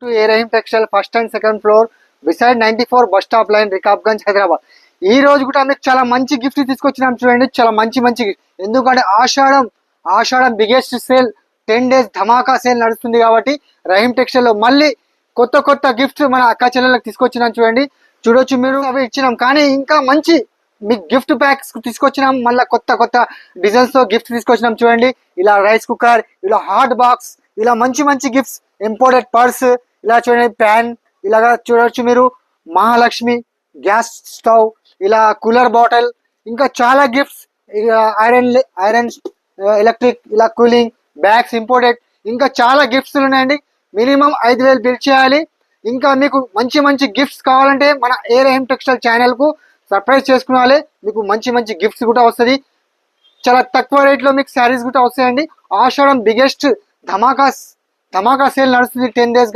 To A Rahim textile first and second floor beside 94 bus stop line Rikabganj Hyderabad. ఈ రోజు కూడా మీకు చాలా మంచి గిఫ్ట్ తీసుకొచ్చినాం చూడండి. చాలా మంచి ఎందుకంటే ఆషాఢం బిగ్గెస్ట్ సేల్ 10 days ధమాకా సేల్ నడుస్తుంది కాబట్టి రహీం టెక్స్టైల్ లో మళ్ళీ కొత్త గిఫ్ట్స్ మన అక్క చెల్లెలకు తీసుకొచ్చినాం చూడండి. చూడొచ్చు మీరు అవి ఇచ్చినాం, కానీ ఇంకా మంచి మీకు గిఫ్ట్ ప్యాక్స్ తీసుకొచ్చినాం. మళ్ళీ కొత్త డిజైన్స్ తో గిఫ్ట్ తీసుకొచ్చినాం చూడండి. ఇలా రైస్ కుక్కర్, ఇలా హాట్ బాక్స్, ఇలా మంచి గిఫ్ట్స్, ఇంపోర్టెడ్ పర్స్, ఇలా చూడండి ప్యాన్, ఇలాగా చూడొచ్చు మీరు మహాలక్ష్మి గ్యాస్ స్టవ్, ఇలా కూలర్ బాటిల్, ఇంకా చాలా గిఫ్ట్స్, ఐరన్ ఎలక్ట్రిక్, ఇలా కూలింగ్ బ్యాగ్స్ ఇంపోర్టెడ్, ఇంకా చాలా గిఫ్ట్స్ ఉన్నాయండి. మినిమం 5,000 బిల్ చేయాలి. ఇంకా మీకు మంచి గిఫ్ట్స్ కావాలంటే మన ఏ రహీం టెక్స్టైల్ ఛానల్ కు సర్ప్రైజ్ చేసుకోవాలి. మీకు మంచి గిఫ్ట్స్ కూడా వస్తుంది. చాలా తక్కువ రేట్ లో మీకు శారీస్ కూడా వస్తాయండి. ఆషాఢం బిగ్గెస్ట్ ధమాకా సేల్ నడుస్తుంది 10 days.